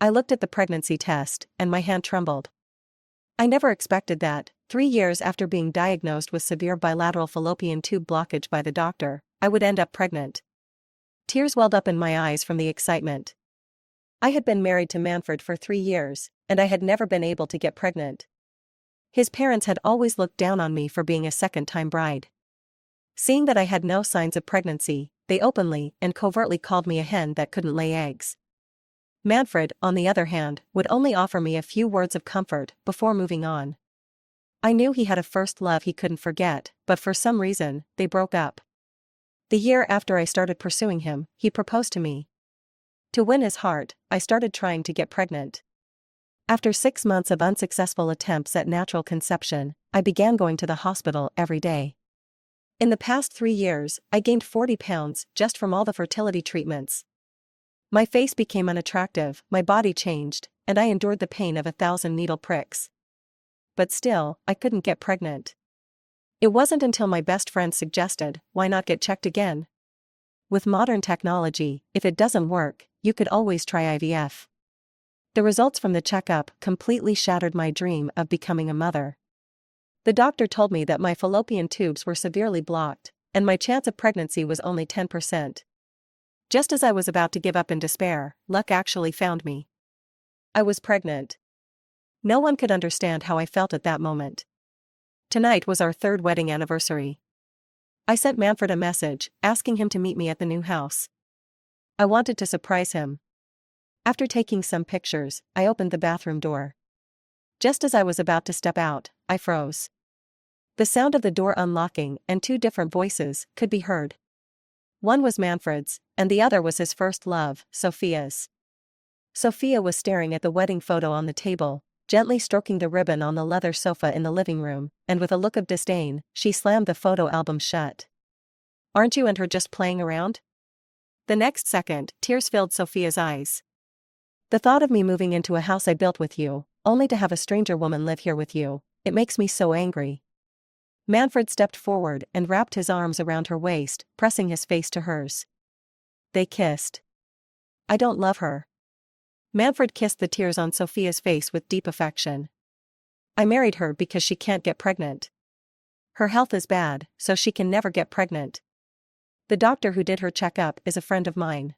I looked at the pregnancy test, and my hand trembled. I never expected that, 3 years after being diagnosed with severe bilateral fallopian tube blockage by the doctor, I would end up pregnant. Tears welled up in my eyes from the excitement. I had been married to Manfred for 3 years, and I had never been able to get pregnant. His parents had always looked down on me for being a second-time bride. Seeing that I had no signs of pregnancy, they openly and covertly called me a hen that couldn't lay eggs. Manfred, on the other hand, would only offer me a few words of comfort before moving on. I knew he had a first love he couldn't forget, but for some reason, they broke up. The year after I started pursuing him, he proposed to me. To win his heart, I started trying to get pregnant. After 6 months of unsuccessful attempts at natural conception, I began going to the hospital every day. In the past 3 years, I gained 40 pounds just from all the fertility treatments. My face became unattractive, my body changed, and I endured the pain of 1,000 needle pricks. But still, I couldn't get pregnant. It wasn't until my best friend suggested, why not get checked again? With modern technology, if it doesn't work, you could always try IVF. The results from the checkup completely shattered my dream of becoming a mother. The doctor told me that my fallopian tubes were severely blocked, and my chance of pregnancy was only 10%. Just as I was about to give up in despair, luck actually found me. I was pregnant. No one could understand how I felt at that moment. Tonight was our 3rd wedding anniversary. I sent Manfred a message, asking him to meet me at the new house. I wanted to surprise him. After taking some pictures, I opened the bathroom door. Just as I was about to step out, I froze. The sound of the door unlocking and 2 different voices could be heard. One was Manfred's, and the other was his first love, Sophia's. Sophia was staring at the wedding photo on the table, gently stroking the ribbon on the leather sofa in the living room, and with a look of disdain, she slammed the photo album shut. "Aren't you and her just playing around?" The next second, tears filled Sophia's eyes. "The thought of me moving into a house I built with you, only to have a stranger woman live here with you, it makes me so angry." Manfred stepped forward and wrapped his arms around her waist, pressing his face to hers. They kissed. "I don't love her." Manfred kissed the tears on Sophia's face with deep affection. "I married her because she can't get pregnant. Her health is bad, so she can never get pregnant. The doctor who did her checkup is a friend of mine.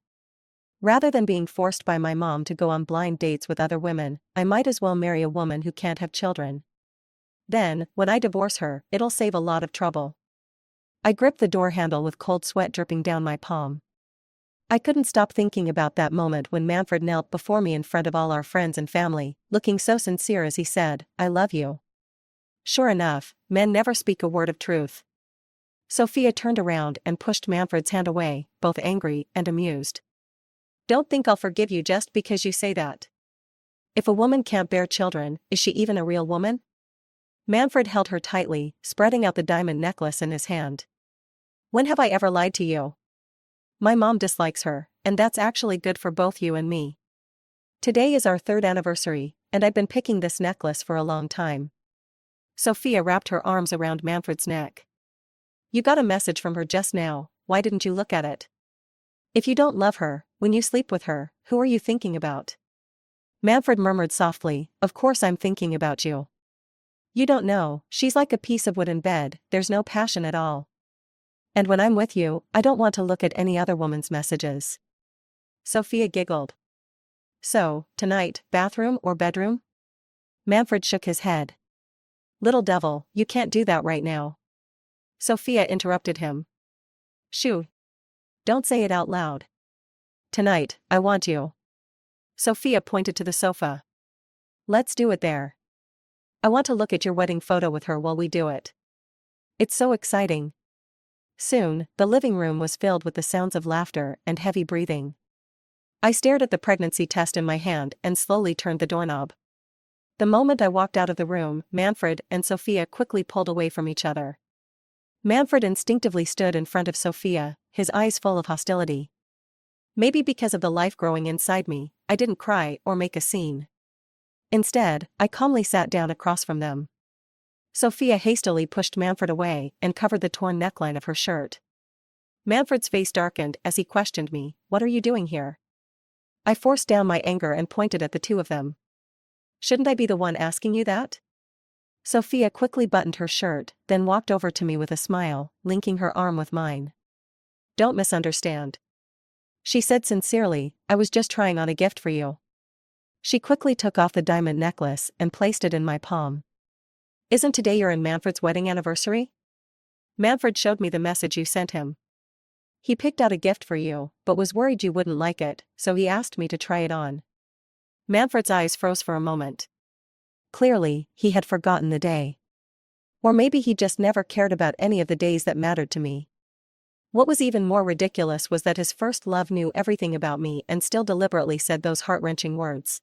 Rather than being forced by my mom to go on blind dates with other women, I might as well marry a woman who can't have children. Then, when I divorce her, it'll save a lot of trouble." I gripped the door handle with cold sweat dripping down my palm. I couldn't stop thinking about that moment when Manfred knelt before me in front of all our friends and family, looking so sincere as he said, "I love you." Sure enough, men never speak a word of truth. Sophia turned around and pushed Manfred's hand away, both angry and amused. "Don't think I'll forgive you just because you say that. If a woman can't bear children, is she even a real woman?" Manfred held her tightly, spreading out the diamond necklace in his hand. "When have I ever lied to you? My mom dislikes her, and that's actually good for both you and me. Today is our 3rd anniversary, and I've been picking this necklace for a long time." Sophia wrapped her arms around Manfred's neck. "You got a message from her just now, why didn't you look at it? If you don't love her, when you sleep with her, who are you thinking about?" Manfred murmured softly, "Of course I'm thinking about you. You don't know, she's like a piece of wood in bed, there's no passion at all. And when I'm with you, I don't want to look at any other woman's messages." Sophia giggled. "So, tonight, bathroom or bedroom?" Manfred shook his head. "Little devil, you can't do that right now." Sophia interrupted him. "Shoo. Don't say it out loud. Tonight, I want you." Sophia pointed to the sofa. "Let's do it there. I want to look at your wedding photo with her while we do it. It's so exciting." Soon, the living room was filled with the sounds of laughter and heavy breathing. I stared at the pregnancy test in my hand and slowly turned the doorknob. The moment I walked out of the room, Manfred and Sophia quickly pulled away from each other. Manfred instinctively stood in front of Sophia, his eyes full of hostility. Maybe because of the life growing inside me, I didn't cry or make a scene. Instead, I calmly sat down across from them. Sophia hastily pushed Manfred away and covered the torn neckline of her shirt. Manfred's face darkened as he questioned me, "What are you doing here?" I forced down my anger and pointed at the two of them. Shouldn't I be the one asking you that? Sophia quickly buttoned her shirt, then walked over to me with a smile, linking her arm with mine. Don't misunderstand. She said sincerely, I was just trying on a gift for you. She quickly took off the diamond necklace and placed it in my palm. Isn't today your and Manfred's wedding anniversary? Manfred showed me the message you sent him. He picked out a gift for you, but was worried you wouldn't like it, so he asked me to try it on. Manfred's eyes froze for a moment. Clearly, he had forgotten the day. Or maybe he just never cared about any of the days that mattered to me. What was even more ridiculous was that his first love knew everything about me and still deliberately said those heart-wrenching words.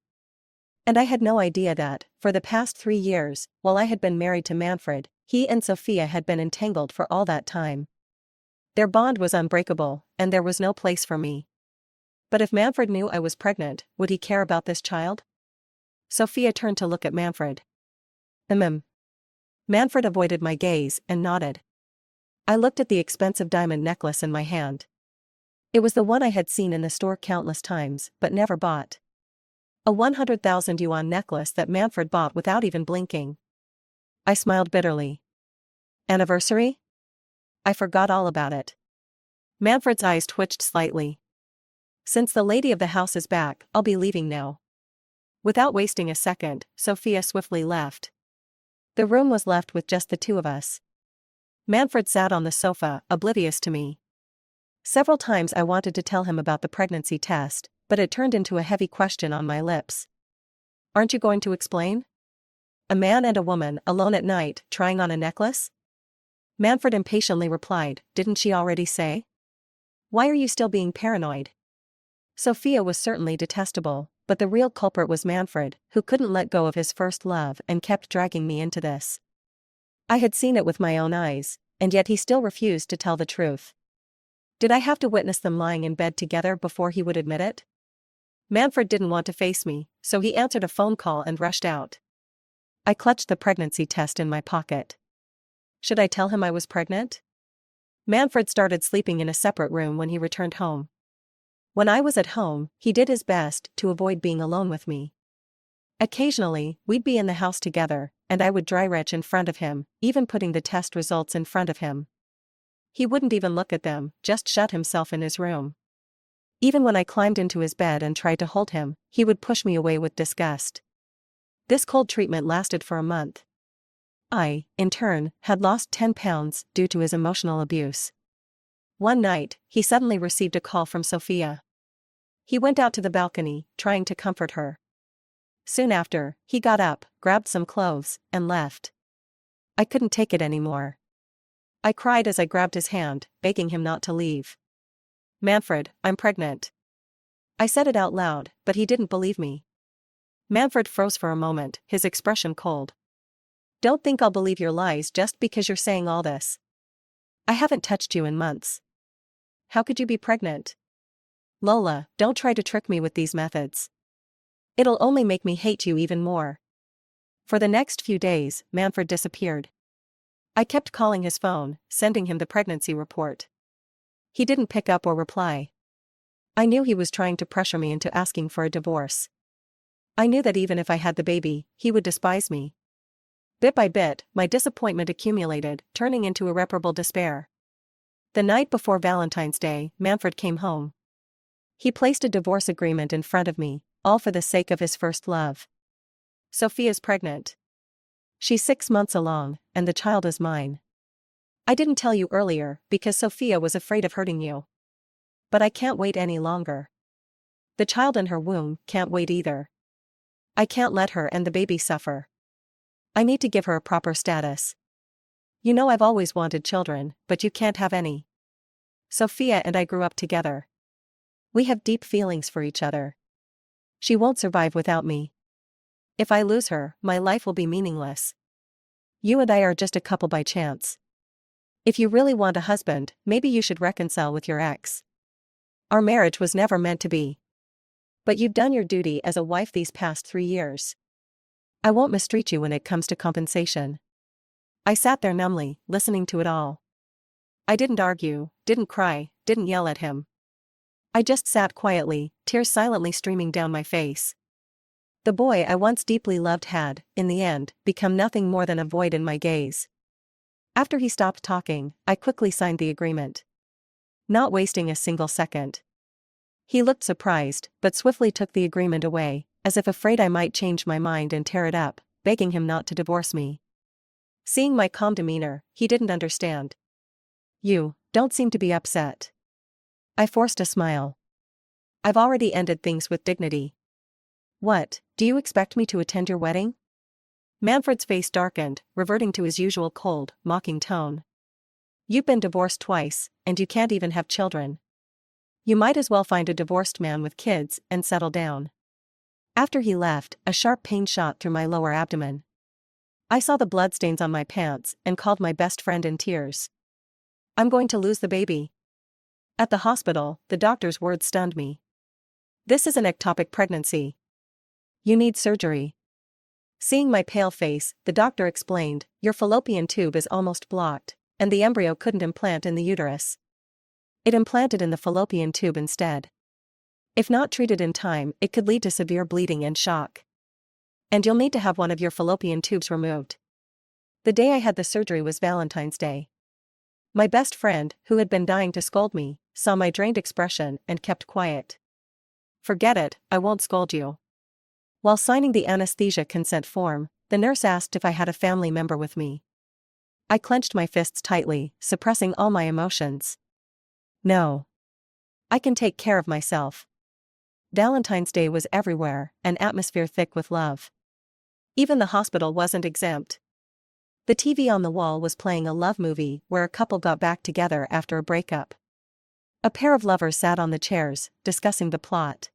And I had no idea that, for the past 3 years, while I had been married to Manfred, he and Sophia had been entangled for all that time. Their bond was unbreakable, and there was no place for me. But if Manfred knew I was pregnant, would he care about this child? Sophia turned to look at Manfred. Manfred avoided my gaze and nodded. I looked at the expensive diamond necklace in my hand. It was the one I had seen in the store countless times, but never bought. A 100,000 yuan necklace that Manfred bought without even blinking. I smiled bitterly. Anniversary? I forgot all about it. Manfred's eyes twitched slightly. Since the lady of the house is back, I'll be leaving now. Without wasting a second, Sophia swiftly left. The room was left with just the two of us. Manfred sat on the sofa, oblivious to me. Several times I wanted to tell him about the pregnancy test, but it turned into a heavy question on my lips. Aren't you going to explain? A man and a woman alone at night, trying on a necklace? Manfred impatiently replied, didn't she already say? Why are you still being paranoid? Sophia was certainly detestable, but the real culprit was Manfred, who couldn't let go of his first love and kept dragging me into this. I had seen it with my own eyes, and yet he still refused to tell the truth. Did I have to witness them lying in bed together before he would admit it? Manfred didn't want to face me, so he answered a phone call and rushed out. I clutched the pregnancy test in my pocket. Should I tell him I was pregnant? Manfred started sleeping in a separate room when he returned home. When I was at home, he did his best to avoid being alone with me. Occasionally, we'd be in the house together, and I would dry retch in front of him, even putting the test results in front of him. He wouldn't even look at them, just shut himself in his room. Even when I climbed into his bed and tried to hold him, he would push me away with disgust. This cold treatment lasted for a month. I, in turn, had lost 10 pounds due to his emotional abuse. One night, he suddenly received a call from Sophia. He went out to the balcony, trying to comfort her. Soon after, he got up, grabbed some clothes, and left. I couldn't take it anymore. I cried as I grabbed his hand, begging him not to leave. Manfred, I'm pregnant. I said it out loud, but he didn't believe me. Manfred froze for a moment, his expression cold. Don't think I'll believe your lies just because you're saying all this. I haven't touched you in months. How could you be pregnant? Lola, don't try to trick me with these methods. It'll only make me hate you even more. For the next few days, Manfred disappeared. I kept calling his phone, sending him the pregnancy report. He didn't pick up or reply. I knew he was trying to pressure me into asking for a divorce. I knew that even if I had the baby, he would despise me. Bit by bit, my disappointment accumulated, turning into irreparable despair. The night before Valentine's Day, Manfred came home. He placed a divorce agreement in front of me, all for the sake of his first love. Sophia's pregnant. She's 6 months along, and the child is mine. I didn't tell you earlier because Sophia was afraid of hurting you. But I can't wait any longer. The child in her womb can't wait either. I can't let her and the baby suffer. I need to give her a proper status. You know I've always wanted children, but you can't have any. Sophia and I grew up together. We have deep feelings for each other. She won't survive without me. If I lose her, my life will be meaningless. You and I are just a couple by chance. If you really want a husband, maybe you should reconcile with your ex. Our marriage was never meant to be. But you've done your duty as a wife these past 3 years. I won't mistreat you when it comes to compensation. I sat there numbly, listening to it all. I didn't argue, didn't cry, didn't yell at him. I just sat quietly, tears silently streaming down my face. The boy I once deeply loved had, in the end, become nothing more than a void in my gaze. After he stopped talking, I quickly signed the agreement, not wasting a single second. He looked surprised, but swiftly took the agreement away, as if afraid I might change my mind and tear it up, begging him not to divorce me. Seeing my calm demeanor, he didn't understand. "You don't seem to be upset." I forced a smile. "I've already ended things with dignity." "What, do you expect me to attend your wedding?" Manfred's face darkened, reverting to his usual cold, mocking tone. "You've been divorced twice, and you can't even have children. You might as well find a divorced man with kids and settle down." After he left, a sharp pain shot through my lower abdomen. I saw the bloodstains on my pants and called my best friend in tears. "I'm going to lose the baby." At the hospital, the doctor's words stunned me. "This is an ectopic pregnancy. You need surgery." Seeing my pale face, the doctor explained, "Your fallopian tube is almost blocked, and the embryo couldn't implant in the uterus. It implanted in the fallopian tube instead. If not treated in time, it could lead to severe bleeding and shock. And you'll need to have one of your fallopian tubes removed." The day I had the surgery was Valentine's Day. My best friend, who had been dying to scold me, saw my drained expression and kept quiet. "Forget it, I won't scold you." While signing the anesthesia consent form, the nurse asked if I had a family member with me. I clenched my fists tightly, suppressing all my emotions. "No. I can take care of myself." Valentine's Day was everywhere, an atmosphere thick with love. Even the hospital wasn't exempt. The TV on the wall was playing a love movie where a couple got back together after a breakup. A pair of lovers sat on the chairs, discussing the plot.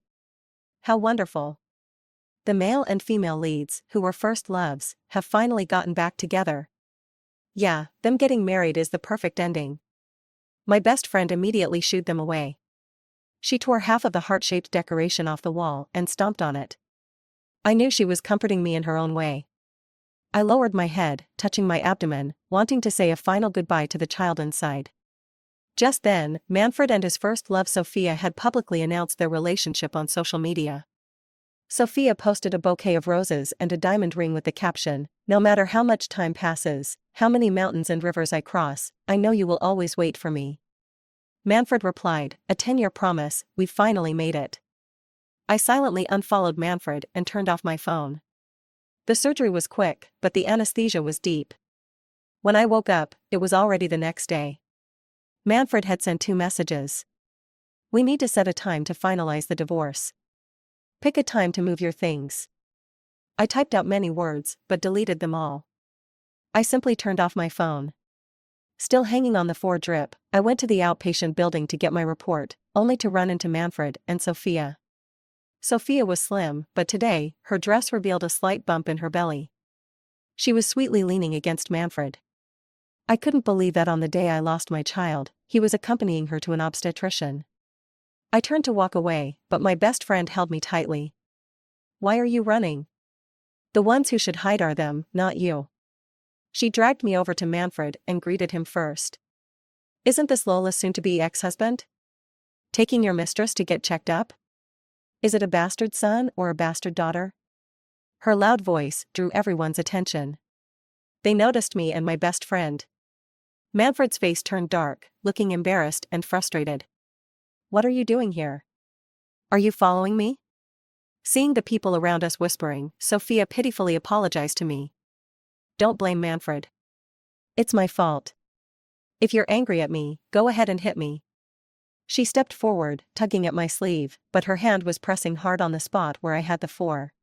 How wonderful. The male and female leads, who were first loves, have finally gotten back together. Yeah, them getting married is the perfect ending. My best friend immediately shooed them away. She tore half of the heart-shaped decoration off the wall and stomped on it. I knew she was comforting me in her own way. I lowered my head, touching my abdomen, wanting to say a final goodbye to the child inside. Just then, Manfred and his first love Sophia had publicly announced their relationship on social media. Sophia posted a bouquet of roses and a diamond ring with the caption, "No matter how much time passes, how many mountains and rivers I cross, I know you will always wait for me." Manfred replied, "A 10-year promise, we've finally made it." I silently unfollowed Manfred and turned off my phone. The surgery was quick, but the anesthesia was deep. When I woke up, it was already the next day. Manfred had sent 2 messages. "We need to set a time to finalize the divorce. Pick a time to move your things." I typed out many words, but deleted them all. I simply turned off my phone. Still hanging on the 4 drip, I went to the outpatient building to get my report, only to run into Manfred and Sophia. Sophia was slim, but today, her dress revealed a slight bump in her belly. She was sweetly leaning against Manfred. I couldn't believe that on the day I lost my child, he was accompanying her to an obstetrician. I turned to walk away, but my best friend held me tightly. "Why are you running? The ones who should hide are them, not you." She dragged me over to Manfred and greeted him first. "Isn't this Lola's soon-to-be ex-husband? Taking your mistress to get checked up? Is it a bastard son or a bastard daughter?" Her loud voice drew everyone's attention. They noticed me and my best friend. Manfred's face turned dark, looking embarrassed and frustrated. "What are you doing here? Are you following me?" Seeing the people around us whispering, Sophia pitifully apologized to me. "Don't blame Manfred. It's my fault. If you're angry at me, go ahead and hit me." She stepped forward, tugging at my sleeve, but her hand was pressing hard on the spot where I had the 4.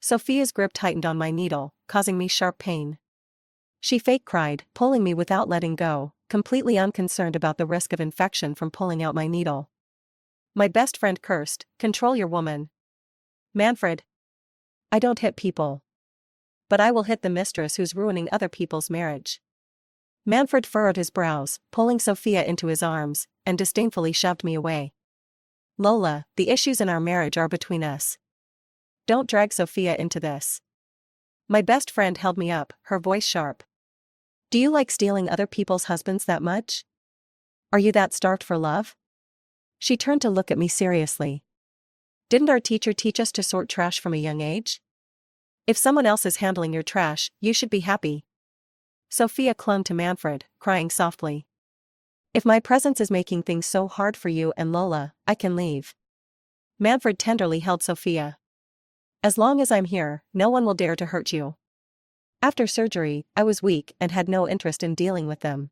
Sophia's grip tightened on my needle, causing me sharp pain. She fake cried, pulling me without letting go, completely unconcerned about the risk of infection from pulling out my needle. My best friend cursed, "Control your woman." "Manfred. I don't hit people. But I will hit the mistress who's ruining other people's marriage." Manfred furrowed his brows, pulling Sophia into his arms, and disdainfully shoved me away. "Lola, the issues in our marriage are between us. Don't drag Sophia into this." My best friend held me up, her voice sharp. "Do you like stealing other people's husbands that much? Are you that starved for love?" She turned to look at me seriously. Didn't our teacher teach us to sort trash from a young age? If someone else is handling your trash, you should be happy. Sophia clung to Manfred, crying softly. If my presence is making things so hard for you and Lola, I can leave. Manfred tenderly held Sophia. As long as I'm here, no one will dare to hurt you. After surgery, I was weak and had no interest in dealing with them.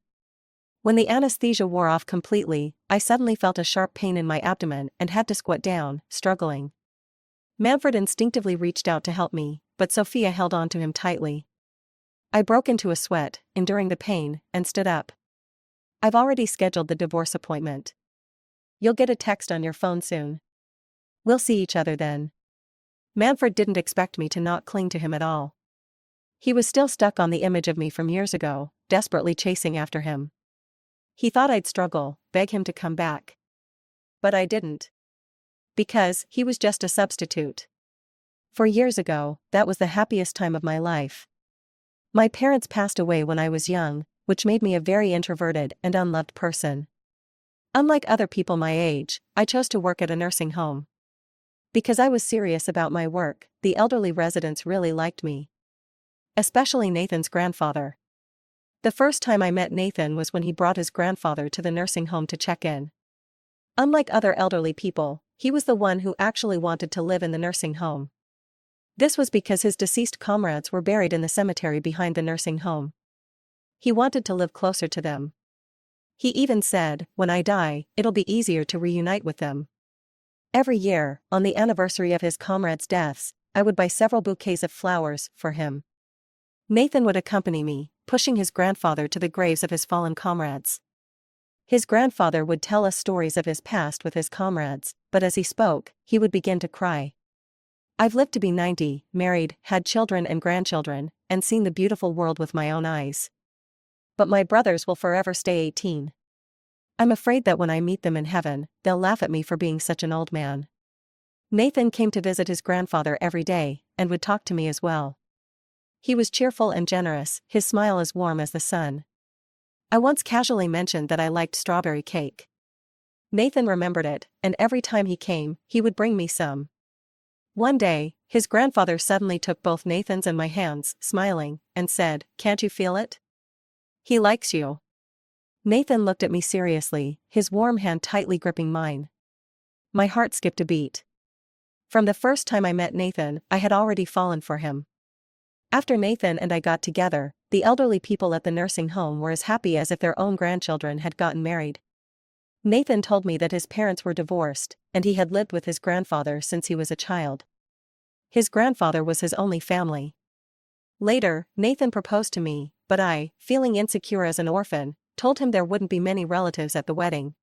When the anesthesia wore off completely, I suddenly felt a sharp pain in my abdomen and had to squat down, struggling. Manfred instinctively reached out to help me, but Sophia held on to him tightly. I broke into a sweat, enduring the pain, and stood up. I've already scheduled the divorce appointment. You'll get a text on your phone soon. We'll see each other then. Manfred didn't expect me to not cling to him at all. He was still stuck on the image of me from years ago, desperately chasing after him. He thought I'd struggle, beg him to come back. But I didn't. Because he was just a substitute. 4 years ago, that was the happiest time of my life. My parents passed away when I was young, which made me a very introverted and unloved person. Unlike other people my age, I chose to work at a nursing home. Because I was serious about my work, the elderly residents really liked me. Especially Nathan's grandfather. The first time I met Nathan was when he brought his grandfather to the nursing home to check in. Unlike other elderly people, he was the one who actually wanted to live in the nursing home. This was because his deceased comrades were buried in the cemetery behind the nursing home. He wanted to live closer to them. He even said, when I die, it'll be easier to reunite with them. Every year, on the anniversary of his comrades' deaths, I would buy several bouquets of flowers for him. Nathan would accompany me, pushing his grandfather to the graves of his fallen comrades. His grandfather would tell us stories of his past with his comrades, but as he spoke, he would begin to cry. I've lived to be 90, married, had children and grandchildren, and seen the beautiful world with my own eyes. But my brothers will forever stay 18. I'm afraid that when I meet them in heaven, they'll laugh at me for being such an old man. Nathan came to visit his grandfather every day, and would talk to me as well. He was cheerful and generous, his smile as warm as the sun. I once casually mentioned that I liked strawberry cake. Nathan remembered it, and every time he came, he would bring me some. One day, his grandfather suddenly took both Nathan's and my hands, smiling, and said, "Can't you feel it? He likes you." Nathan looked at me seriously, his warm hand tightly gripping mine. My heart skipped a beat. From the first time I met Nathan, I had already fallen for him. After Nathan and I got together, the elderly people at the nursing home were as happy as if their own grandchildren had gotten married. Nathan told me that his parents were divorced, and he had lived with his grandfather since he was a child. His grandfather was his only family. Later, Nathan proposed to me, but I, feeling insecure as an orphan, told him there wouldn't be many relatives at the wedding.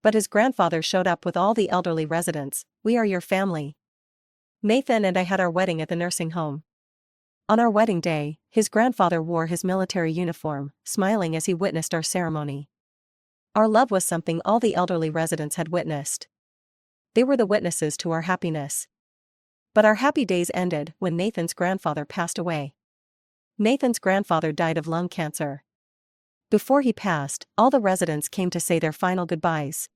But his grandfather showed up with all the elderly residents. "We are your family." Nathan and I had our wedding at the nursing home. On our wedding day, his grandfather wore his military uniform, smiling as he witnessed our ceremony. Our love was something all the elderly residents had witnessed. They were the witnesses to our happiness. But our happy days ended when Nathan's grandfather passed away. Nathan's grandfather died of lung cancer. Before he passed, all the residents came to say their final goodbyes.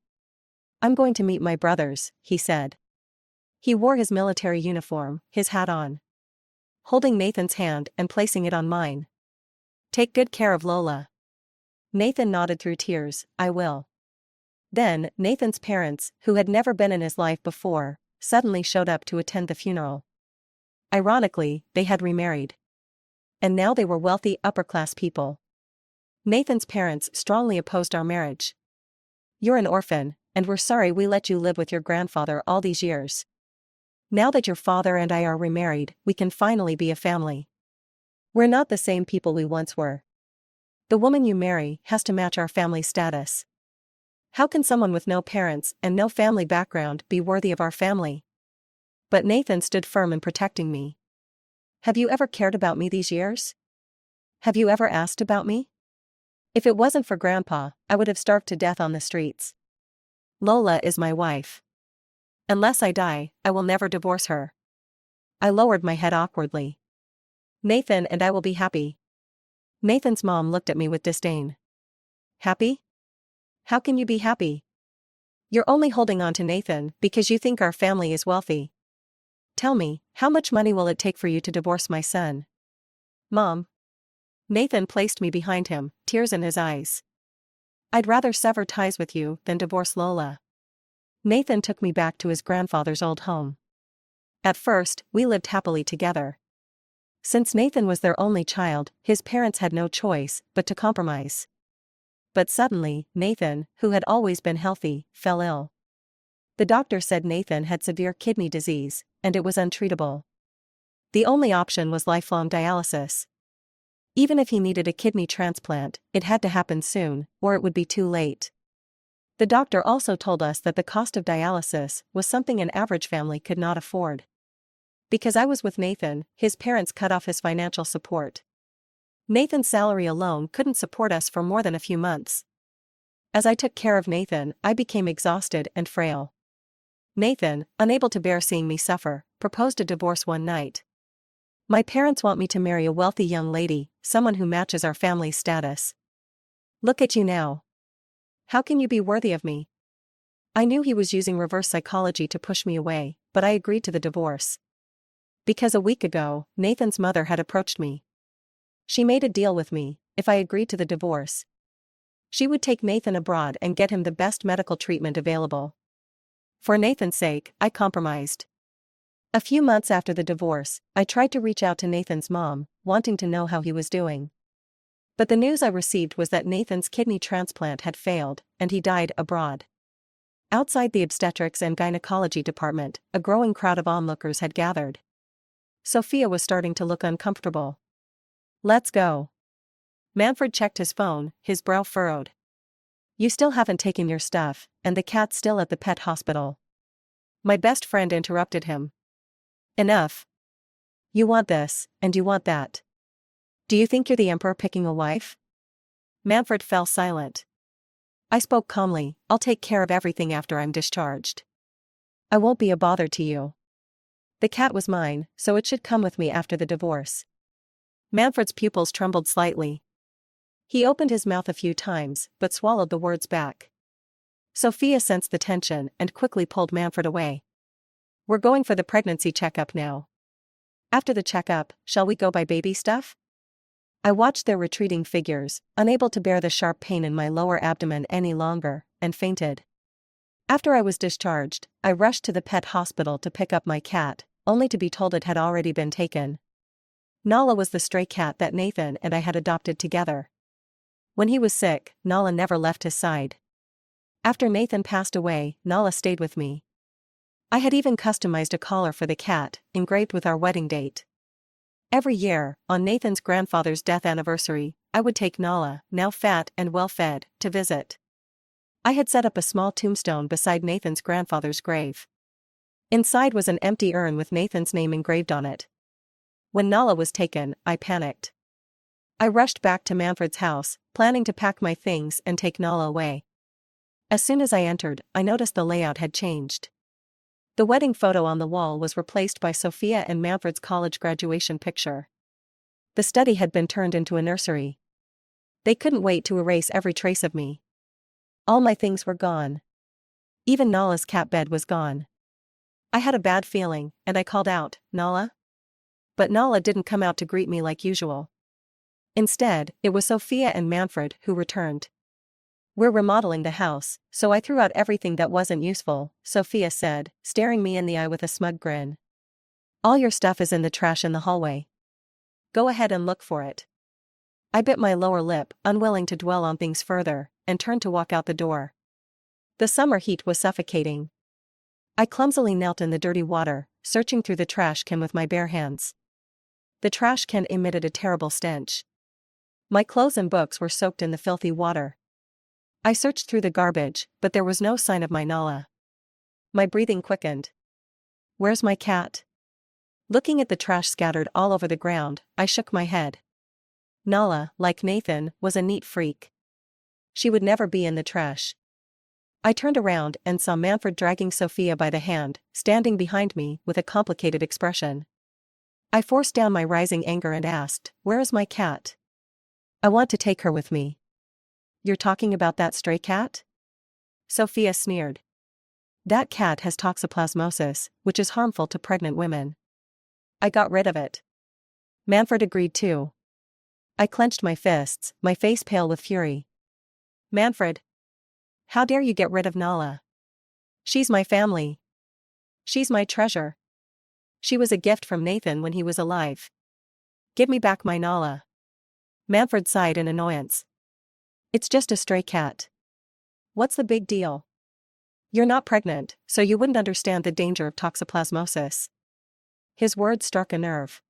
"I'm going to meet my brothers," he said. He wore his military uniform, his hat on. Holding Nathan's hand and placing it on mine. "Take good care of Lola." Nathan nodded through tears, "I will." Then, Nathan's parents, who had never been in his life before, suddenly showed up to attend the funeral. Ironically, they had remarried. And now they were wealthy, upper-class people. Nathan's parents strongly opposed our marriage. "You're an orphan, and we're sorry we let you live with your grandfather all these years. Now that your father and I are remarried, we can finally be a family. We're not the same people we once were. The woman you marry has to match our family status. How can someone with no parents and no family background be worthy of our family?" But Nathan stood firm in protecting me. "Have you ever cared about me these years? Have you ever asked about me? If it wasn't for Grandpa, I would have starved to death on the streets. Lola is my wife. Unless I die, I will never divorce her." I lowered my head awkwardly. "Nathan and I will be happy." Nathan's mom looked at me with disdain. "Happy? How can you be happy? You're only holding on to Nathan because you think our family is wealthy. Tell me, how much money will it take for you to divorce my son? Mom. Nathan placed me behind him, tears in his eyes. I'd rather sever ties with you than divorce Lola. Nathan took me back to his grandfather's old home. At first, we lived happily together. Since Nathan was their only child, his parents had no choice but to compromise. But suddenly, Nathan, who had always been healthy, fell ill. The doctor said Nathan had severe kidney disease, and it was untreatable. The only option was lifelong dialysis. Even if he needed a kidney transplant, it had to happen soon, or it would be too late. The doctor also told us that the cost of dialysis was something an average family could not afford. Because I was with Nathan, his parents cut off his financial support. Nathan's salary alone couldn't support us for more than a few months. As I took care of Nathan, I became exhausted and frail. Nathan, unable to bear seeing me suffer, proposed a divorce one night. My parents want me to marry a wealthy young lady, someone who matches our family's status. Look at you now. How can you be worthy of me? I knew he was using reverse psychology to push me away, but I agreed to the divorce. Because a week ago, Nathan's mother had approached me. She made a deal with me: if I agreed to the divorce, she would take Nathan abroad and get him the best medical treatment available. For Nathan's sake, I compromised. A few months after the divorce, I tried to reach out to Nathan's mom, wanting to know how he was doing. But the news I received was that Nathan's kidney transplant had failed, and he died abroad. Outside the obstetrics and gynecology department, a growing crowd of onlookers had gathered. Sophia was starting to look uncomfortable. Let's go. Manfred checked his phone, his brow furrowed. You still haven't taken your stuff, and the cat's still at the pet hospital. My best friend interrupted him. Enough. You want this, and you want that. Do you think you're the emperor picking a wife? Manfred fell silent. I spoke calmly: I'll take care of everything after I'm discharged. I won't be a bother to you. The cat was mine, so it should come with me after the divorce. Manfred's pupils trembled slightly. He opened his mouth a few times, but swallowed the words back. Sophia sensed the tension and quickly pulled Manfred away. We're going for the pregnancy checkup now. After the checkup, shall we go buy baby stuff? I watched their retreating figures, unable to bear the sharp pain in my lower abdomen any longer, and fainted. After I was discharged, I rushed to the pet hospital to pick up my cat, only to be told it had already been taken. Nala was the stray cat that Nathan and I had adopted together. When he was sick, Nala never left his side. After Nathan passed away, Nala stayed with me. I had even customized a collar for the cat, engraved with our wedding date. Every year, on Nathan's grandfather's death anniversary, I would take Nala, now fat and well-fed, to visit. I had set up a small tombstone beside Nathan's grandfather's grave. Inside was an empty urn with Nathan's name engraved on it. When Nala was taken, I panicked. I rushed back to Manfred's house, planning to pack my things and take Nala away. As soon as I entered, I noticed the layout had changed. The wedding photo on the wall was replaced by Sophia and Manfred's college graduation picture. The study had been turned into a nursery. They couldn't wait to erase every trace of me. All my things were gone. Even Nala's cat bed was gone. I had a bad feeling, and I called out, "Nala?" But Nala didn't come out to greet me like usual. Instead, it was Sophia and Manfred who returned. We're remodeling the house, so I threw out everything that wasn't useful, Sophia said, staring me in the eye with a smug grin. All your stuff is in the trash in the hallway. Go ahead and look for it. I bit my lower lip, unwilling to dwell on things further, and turned to walk out the door. The summer heat was suffocating. I clumsily knelt in the dirty water, searching through the trash can with my bare hands. The trash can emitted a terrible stench. My clothes and books were soaked in the filthy water. I searched through the garbage, but there was no sign of my Nala. My breathing quickened. Where's my cat? Looking at the trash scattered all over the ground, I shook my head. Nala, like Nathan, was a neat freak. She would never be in the trash. I turned around and saw Manfred dragging Sophia by the hand, standing behind me with a complicated expression. I forced down my rising anger and asked, "Where is my cat? I want to take her with me." You're talking about that stray cat? Sophia sneered. That cat has toxoplasmosis, which is harmful to pregnant women. I got rid of it. Manfred agreed too. I clenched my fists, my face pale with fury. Manfred! How dare you get rid of Nala? She's my family. She's my treasure. She was a gift from Nathan when he was alive. Give me back my Nala. Manfred sighed in annoyance. It's just a stray cat. What's the big deal? You're not pregnant, so you wouldn't understand the danger of toxoplasmosis. His words struck a nerve.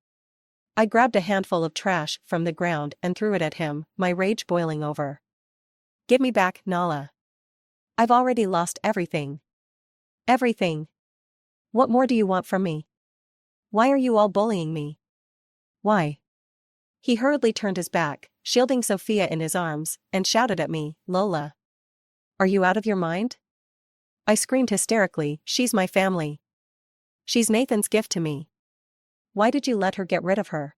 I grabbed a handful of trash from the ground and threw it at him, my rage boiling over. Give me back Nala. I've already lost everything. Everything. What more do you want from me? Why are you all bullying me? Why? He hurriedly turned his back, shielding Sophia in his arms, and shouted at me, Lola. Are you out of your mind? I screamed hysterically, she's my family. She's Nathan's gift to me. Why did you let her get rid of her?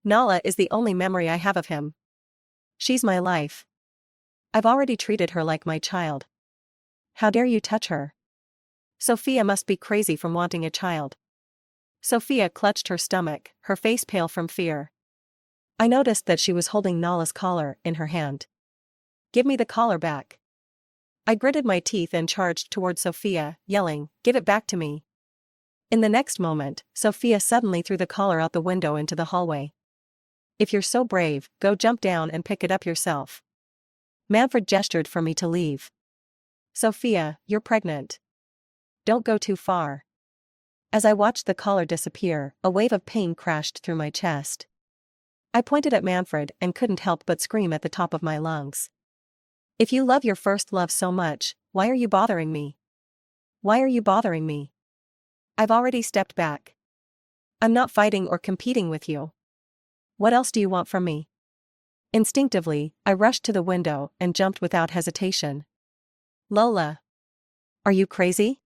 Nala is the only memory I have of him. She's my life. I've already treated her like my child. How dare you touch her? Sophia must be crazy from wanting a child. Sophia clutched her stomach, her face pale from fear. I noticed that she was holding Nala's collar in her hand. Give me the collar back. I gritted my teeth and charged toward Sophia, yelling, Give it back to me. In the next moment, Sophia suddenly threw the collar out the window into the hallway. If you're so brave, go jump down and pick it up yourself. Manfred gestured for me to leave. Sophia, you're pregnant. Don't go too far. As I watched the collar disappear, a wave of pain crashed through my chest. I pointed at Manfred and couldn't help but scream at the top of my lungs. If you love your first love so much, why are you bothering me? Why are you bothering me? I've already stepped back. I'm not fighting or competing with you. What else do you want from me? Instinctively, I rushed to the window and jumped without hesitation. Lola! Are you crazy?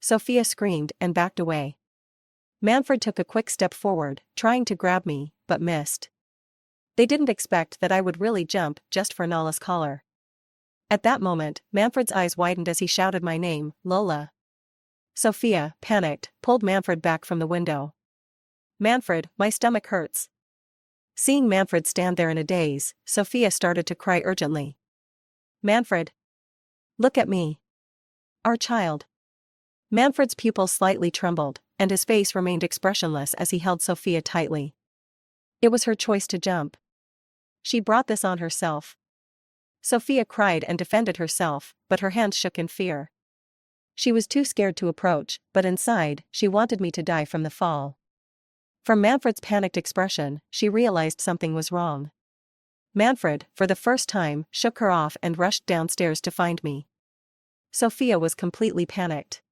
Sophia screamed and backed away. Manfred took a quick step forward, trying to grab me, but missed. They didn't expect that I would really jump just for Nala's collar. At that moment, Manfred's eyes widened as he shouted my name, Lola. Sophia, panicked, pulled Manfred back from the window. Manfred, my stomach hurts. Seeing Manfred stand there in a daze, Sophia started to cry urgently. Manfred! Look at me. Our child. Manfred's pupils slightly trembled, and his face remained expressionless as he held Sophia tightly. It was her choice to jump. She brought this on herself. Sophia cried and defended herself, but her hands shook in fear. She was too scared to approach, but inside, she wanted me to die from the fall. From Manfred's panicked expression, she realized something was wrong. Manfred, for the first time, shook her off and rushed downstairs to find me. Sophia was completely panicked.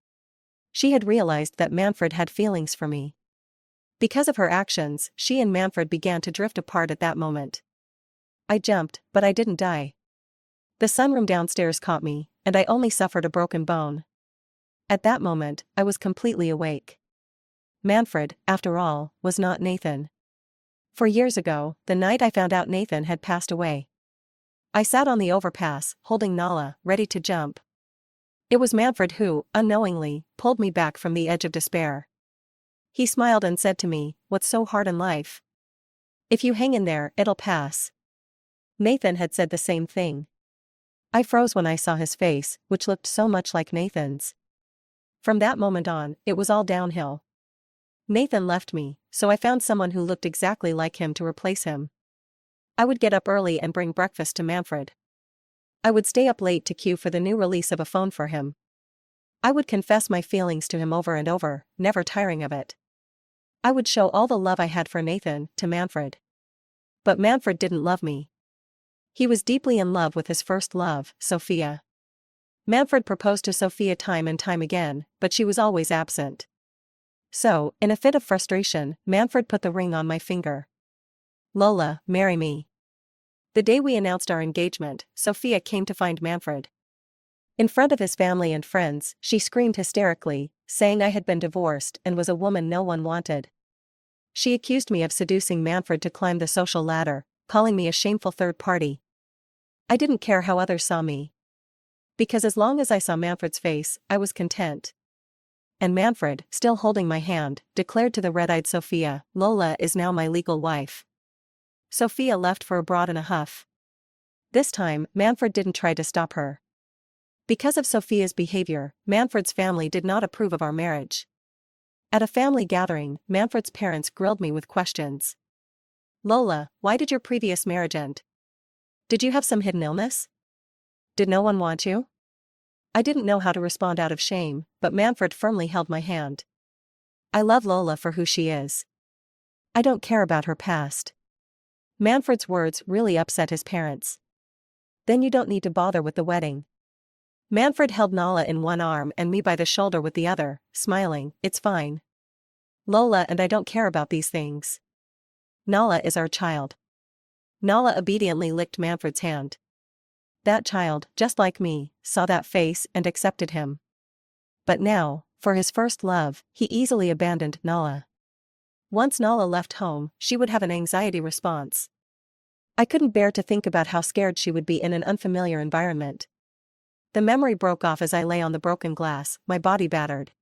She had realized that Manfred had feelings for me. Because of her actions, she and Manfred began to drift apart at that moment. I jumped, but I didn't die. The sunroom downstairs caught me, and I only suffered a broken bone. At that moment, I was completely awake. Manfred, after all, was not Nathan. 4 years ago, the night I found out Nathan had passed away. I sat on the overpass, holding Nala, ready to jump. It was Manfred who, unknowingly, pulled me back from the edge of despair. He smiled and said to me, What's so hard in life? If you hang in there, it'll pass. Nathan had said the same thing. I froze when I saw his face, which looked so much like Nathan's. From that moment on, it was all downhill. Nathan left me, so I found someone who looked exactly like him to replace him. I would get up early and bring breakfast to Manfred. I would stay up late to queue for the new release of a phone for him. I would confess my feelings to him over and over, never tiring of it. I would show all the love I had for Nathan to Manfred. But Manfred didn't love me. He was deeply in love with his first love, Sophia. Manfred proposed to Sophia time and time again, but she was always absent. So, in a fit of frustration, Manfred put the ring on my finger. Lola, marry me. The day we announced our engagement, Sophia came to find Manfred. In front of his family and friends, she screamed hysterically, saying I had been divorced and was a woman no one wanted. She accused me of seducing Manfred to climb the social ladder, calling me a shameful third party. I didn't care how others saw me. Because as long as I saw Manfred's face, I was content. And Manfred, still holding my hand, declared to the red-eyed Sophia, "Lola is now my legal wife." Sophia left for abroad in a huff. This time, Manfred didn't try to stop her. Because of Sophia's behavior, Manfred's family did not approve of our marriage. At a family gathering, Manfred's parents grilled me with questions. "Lola, why did your previous marriage end? Did you have some hidden illness? Did no one want you?" I didn't know how to respond out of shame, but Manfred firmly held my hand. "I love Lola for who she is. I don't care about her past." Manfred's words really upset his parents. "Then you don't need to bother with the wedding." Manfred held Nala in one arm and me by the shoulder with the other, smiling, "It's fine. Lola and I don't care about these things. Nala is our child." Nala obediently licked Manfred's hand. That child, just like me, saw that face and accepted him. But now, for his first love, he easily abandoned Nala. Once Nala left home, she would have an anxiety response. I couldn't bear to think about how scared she would be in an unfamiliar environment. The memory broke off as I lay on the broken glass, my body battered.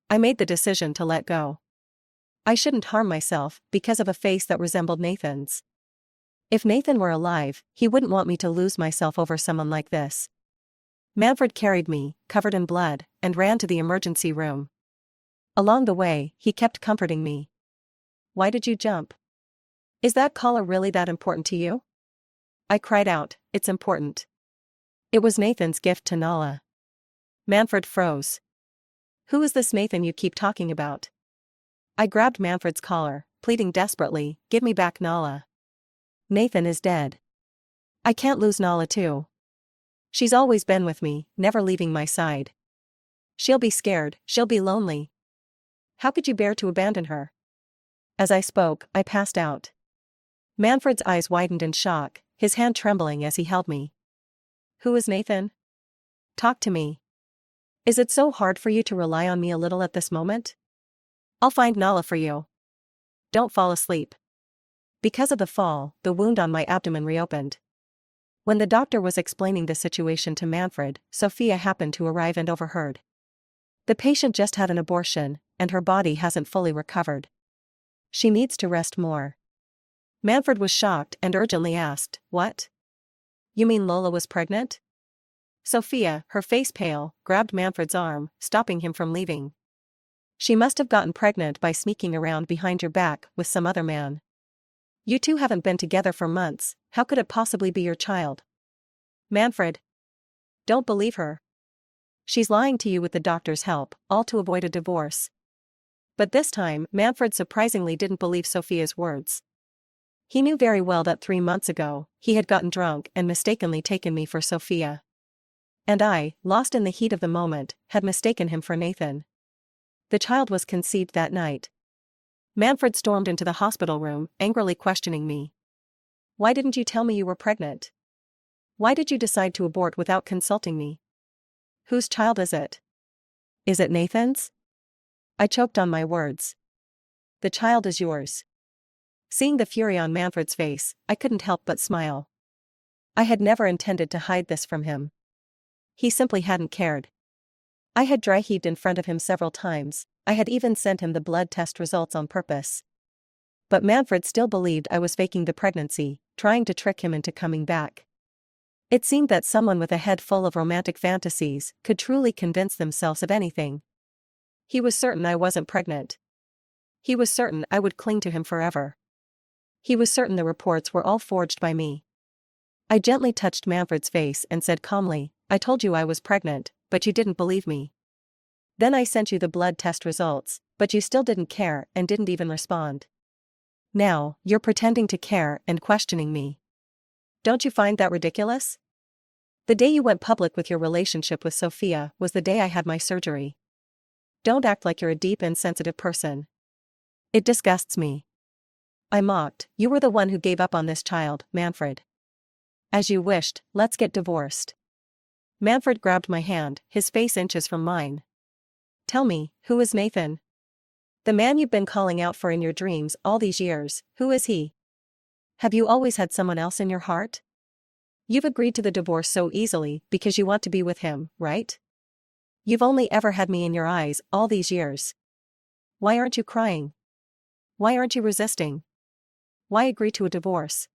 I made the decision to let go. I shouldn't harm myself because of a face that resembled Nathan's. If Nathan were alive, he wouldn't want me to lose myself over someone like this. Manfred carried me, covered in blood, and ran to the emergency room. Along the way, he kept comforting me. "Why did you jump? Is that collar really that important to you?" I cried out, "It's important. It was Nathan's gift to Nala." Manfred froze. "Who is this Nathan you keep talking about?" I grabbed Manfred's collar, pleading desperately, "Give me back Nala. Nathan is dead. I can't lose Nala too. She's always been with me, never leaving my side. She'll be scared, she'll be lonely. How could you bear to abandon her?" As I spoke, I passed out. Manfred's eyes widened in shock, his hand trembling as he held me. "Who is Nathan? Talk to me. Is it so hard for you to rely on me a little at this moment? I'll find Nala for you. Don't fall asleep." Because of the fall, the wound on my abdomen reopened. When the doctor was explaining the situation to Manfred, Sophia happened to arrive and overheard. "The patient just had an abortion, and her body hasn't fully recovered. She needs to rest more." Manfred was shocked and urgently asked, "What? You mean Lola was pregnant?" Sophia, her face pale, grabbed Manfred's arm, stopping him from leaving. "She must have gotten pregnant by sneaking around behind your back with some other man. You two haven't been together for months, how could it possibly be your child?" "Manfred, don't believe her. She's lying to you with the doctor's help, all to avoid a divorce." But this time, Manfred surprisingly didn't believe Sophia's words. He knew very well that 3 months ago, he had gotten drunk and mistakenly taken me for Sophia. And I, lost in the heat of the moment, had mistaken him for Nathan. The child was conceived that night. Manfred stormed into the hospital room, angrily questioning me. "Why didn't you tell me you were pregnant? Why did you decide to abort without consulting me? Whose child is it? Is it Nathan's?" I choked on my words. "The child is yours." Seeing the fury on Manfred's face, I couldn't help but smile. I had never intended to hide this from him. He simply hadn't cared. I had dry heaved in front of him several times, I had even sent him the blood test results on purpose. But Manfred still believed I was faking the pregnancy, trying to trick him into coming back. It seemed that someone with a head full of romantic fantasies could truly convince themselves of anything. He was certain I wasn't pregnant. He was certain I would cling to him forever. He was certain the reports were all forged by me. I gently touched Manfred's face and said calmly, "I told you I was pregnant, but you didn't believe me. Then I sent you the blood test results, but you still didn't care and didn't even respond. Now, you're pretending to care and questioning me. Don't you find that ridiculous? The day you went public with your relationship with Sophia was the day I had my surgery. Don't act like you're a deep and sensitive person. It disgusts me." I mocked, "You were the one who gave up on this child, Manfred. As you wished, let's get divorced." Manfred grabbed my hand, his face inches from mine. "Tell me, who is Nathan? The man you've been calling out for in your dreams all these years, who is he? Have you always had someone else in your heart? You've agreed to the divorce so easily because you want to be with him, right? You've only ever had me in your eyes all these years. Why aren't you crying? Why aren't you resisting? Why agree to a divorce?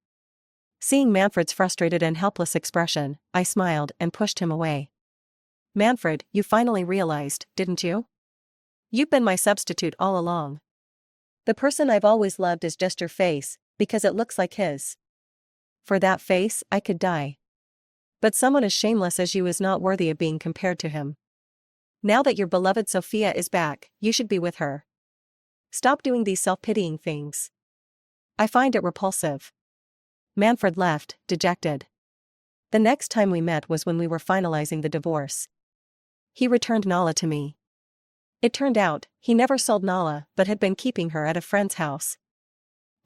Seeing Manfred's frustrated and helpless expression, I smiled and pushed him away. Manfred, you finally realized, didn't you? You've been my substitute all along. The person I've always loved is just your face, because it looks like his. For that face, I could die. But someone as shameless as you is not worthy of being compared to him. Now that your beloved Sophia is back, you should be with her. Stop doing these self-pitying things. I find it repulsive. Manfred left, dejected. The next time we met was when we were finalizing the divorce. He returned Nala to me. It turned out, he never sold Nala but had been keeping her at a friend's house.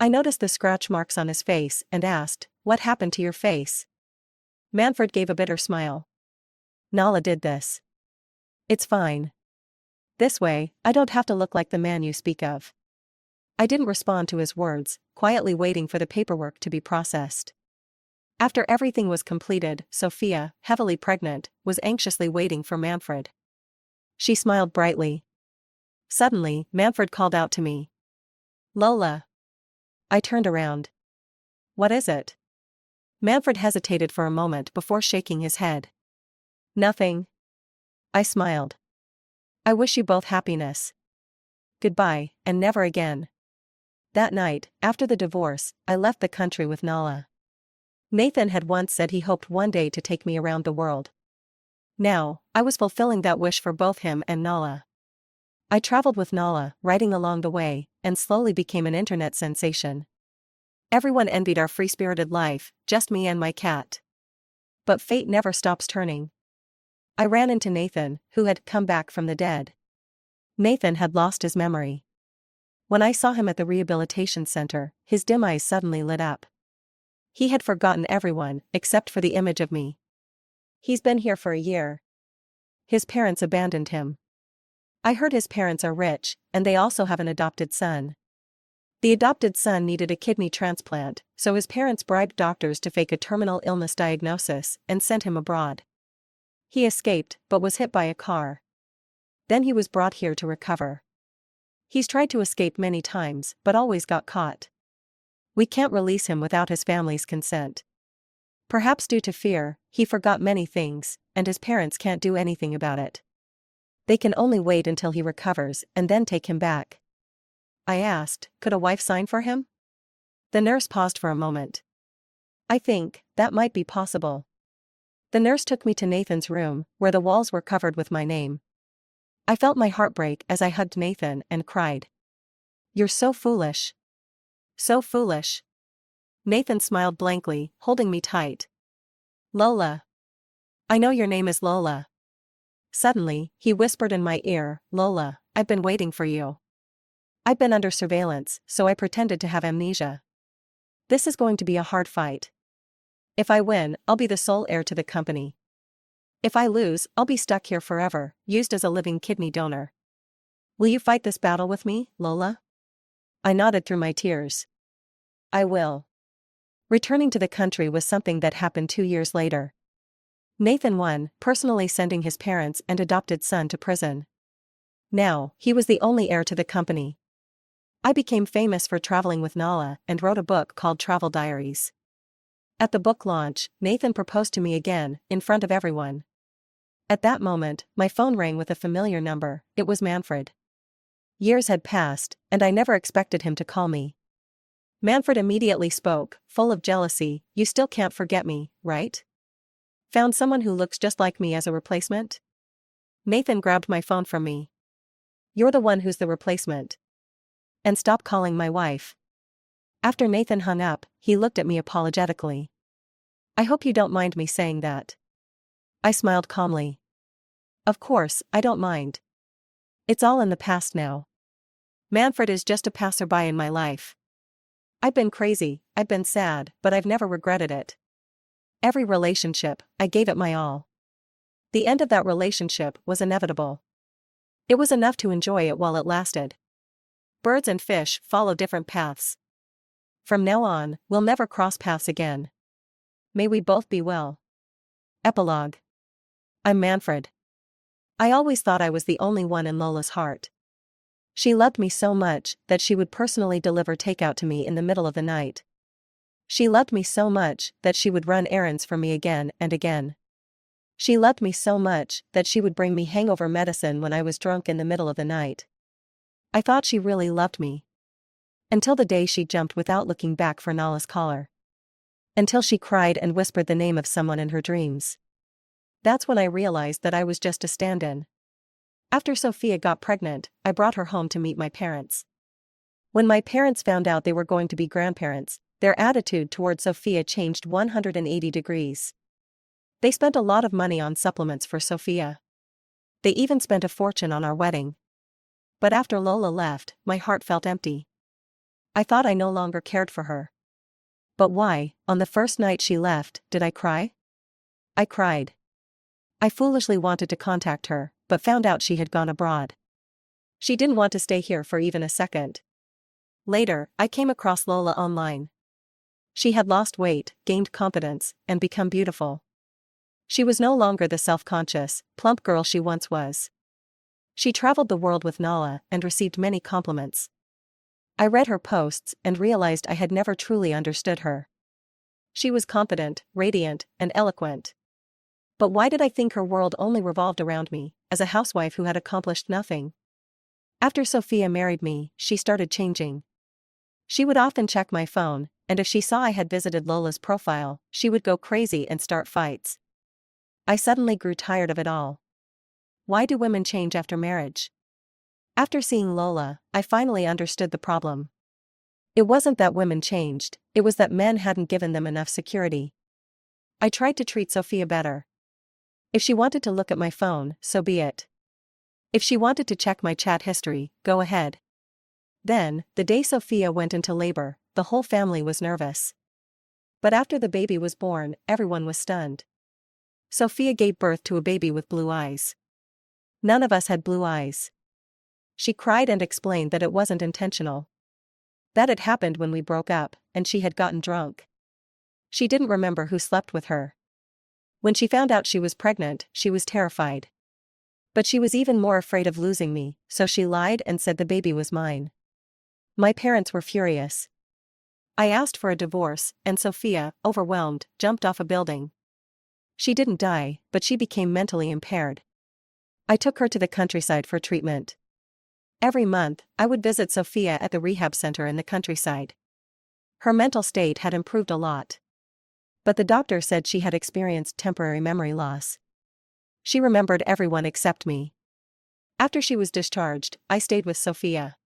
I noticed the scratch marks on his face and asked, "What happened to your face?" Manfred gave a bitter smile. "Nala did this. It's fine. This way, I don't have to look like the man you speak of." I didn't respond to his words, quietly waiting for the paperwork to be processed. After everything was completed, Sophia, heavily pregnant, was anxiously waiting for Manfred. She smiled brightly. Suddenly, Manfred called out to me. "Lola." I turned around. "What is it?" Manfred hesitated for a moment before shaking his head. "Nothing." I smiled. "I wish you both happiness. Goodbye, and never again." That night, after the divorce, I left the country with Nala. Nathan had once said he hoped one day to take me around the world. Now, I was fulfilling that wish for both him and Nala. I traveled with Nala, writing along the way, and slowly became an internet sensation. Everyone envied our free-spirited life, just me and my cat. But fate never stops turning. I ran into Nathan, who had come back from the dead. Nathan had lost his memory. When I saw him at the rehabilitation center, his dim eyes suddenly lit up. He had forgotten everyone, except for the image of me. He's been here for a year. His parents abandoned him. I heard his parents are rich, and they also have an adopted son. The adopted son needed a kidney transplant, so his parents bribed doctors to fake a terminal illness diagnosis and sent him abroad. He escaped, but was hit by a car. Then he was brought here to recover. He's tried to escape many times, but always got caught. We can't release him without his family's consent. Perhaps due to fear, he forgot many things, and his parents can't do anything about it. They can only wait until he recovers and then take him back. I asked, could a wife sign for him? The nurse paused for a moment. I think that might be possible. The nurse took me to Nathan's room, where the walls were covered with my name. I felt my heart break as I hugged Nathan and cried. "You're so foolish. So foolish." Nathan smiled blankly, holding me tight. "Lola. I know your name is Lola." Suddenly, he whispered in my ear, "Lola, I've been waiting for you. I've been under surveillance, so I pretended to have amnesia. This is going to be a hard fight. If I win, I'll be the sole heir to the company. If I lose, I'll be stuck here forever, used as a living kidney donor. Will you fight this battle with me, Lola?" I nodded through my tears. "I will." Returning to the country was something that happened 2 years later. Nathan won, personally sending his parents and adopted son to prison. Now, he was the only heir to the company. I became famous for traveling with Nala and wrote a book called Travel Diaries. At the book launch, Nathan proposed to me again, in front of everyone. At that moment, my phone rang with a familiar number. It was Manfred. Years had passed, and I never expected him to call me. Manfred immediately spoke, full of jealousy. "You still can't forget me, right? Found someone who looks just like me as a replacement?" Nathan grabbed my phone from me. "You're the one who's the replacement. And stop calling my wife." After Nathan hung up, he looked at me apologetically. "I hope you don't mind me saying that." I smiled calmly. "Of course, I don't mind. It's all in the past now. Manfred is just a passerby in my life. I've been crazy, I've been sad, but I've never regretted it. Every relationship, I gave it my all. The end of that relationship was inevitable. It was enough to enjoy it while it lasted. Birds and fish follow different paths. From now on, we'll never cross paths again. May we both be well. Epilogue. I'm Manfred. I always thought I was the only one in Lola's heart. She loved me so much that she would personally deliver takeout to me in the middle of the night. She loved me so much that she would run errands for me again and again. She loved me so much that she would bring me hangover medicine when I was drunk in the middle of the night. I thought she really loved me. Until the day she jumped without looking back for Nala's collar. Until she cried and whispered the name of someone in her dreams. That's when I realized that I was just a stand-in. After Sophia got pregnant, I brought her home to meet my parents. When my parents found out they were going to be grandparents, their attitude toward Sophia changed 180 degrees. They spent a lot of money on supplements for Sophia. They even spent a fortune on our wedding. But after Lola left, my heart felt empty. I thought I no longer cared for her. But why, on the first night she left, did I cry? I cried. I foolishly wanted to contact her, but found out she had gone abroad. She didn't want to stay here for even a second. Later, I came across Lola online. She had lost weight, gained confidence, and become beautiful. She was no longer the self-conscious, plump girl she once was. She traveled the world with Nala and received many compliments. I read her posts and realized I had never truly understood her. She was confident, radiant, and eloquent. But why did I think her world only revolved around me, as a housewife who had accomplished nothing? After Sophia married me, she started changing. She would often check my phone, and if she saw I had visited Lola's profile, she would go crazy and start fights. I suddenly grew tired of it all. Why do women change after marriage? After seeing Lola, I finally understood the problem. It wasn't that women changed, it was that men hadn't given them enough security. I tried to treat Sophia better. If she wanted to look at my phone, so be it. If she wanted to check my chat history, go ahead. Then, the day Sophia went into labor, the whole family was nervous. But after the baby was born, everyone was stunned. Sophia gave birth to a baby with blue eyes. None of us had blue eyes. She cried and explained that it wasn't intentional. That had happened when we broke up, and she had gotten drunk. She didn't remember who slept with her. When she found out she was pregnant, she was terrified. But she was even more afraid of losing me, so she lied and said the baby was mine. My parents were furious. I asked for a divorce, and Sophia, overwhelmed, jumped off a building. She didn't die, but she became mentally impaired. I took her to the countryside for treatment. Every month, I would visit Sophia at the rehab center in the countryside. Her mental state had improved a lot. But the doctor said she had experienced temporary memory loss. She remembered everyone except me. After she was discharged, I stayed with Sophia.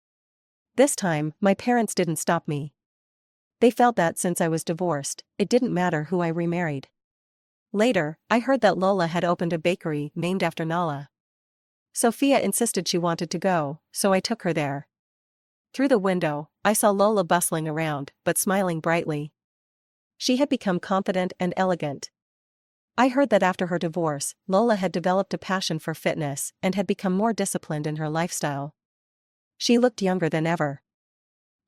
This time, my parents didn't stop me. They felt that since I was divorced, it didn't matter who I remarried. Later, I heard that Lola had opened a bakery named after Nala. Sophia insisted she wanted to go, so I took her there. Through the window, I saw Lola bustling around, but smiling brightly. She had become confident and elegant. I heard that after her divorce, Lola had developed a passion for fitness and had become more disciplined in her lifestyle. She looked younger than ever.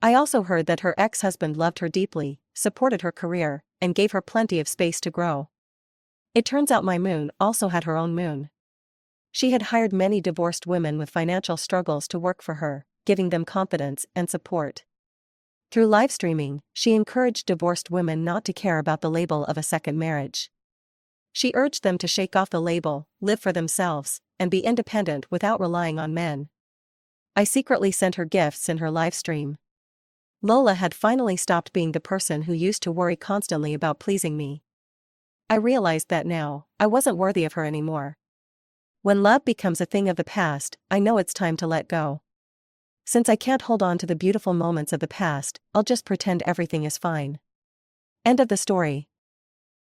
I also heard that her ex-husband loved her deeply, supported her career, and gave her plenty of space to grow. It turns out my moon also had her own moon. She had hired many divorced women with financial struggles to work for her, giving them confidence and support. Through live streaming, she encouraged divorced women not to care about the label of a second marriage. She urged them to shake off the label, live for themselves, and be independent without relying on men. I secretly sent her gifts in her live stream. Lola had finally stopped being the person who used to worry constantly about pleasing me. I realized that now, I wasn't worthy of her anymore. When love becomes a thing of the past, I know it's time to let go. Since I can't hold on to the beautiful moments of the past, I'll just pretend everything is fine. End of the story.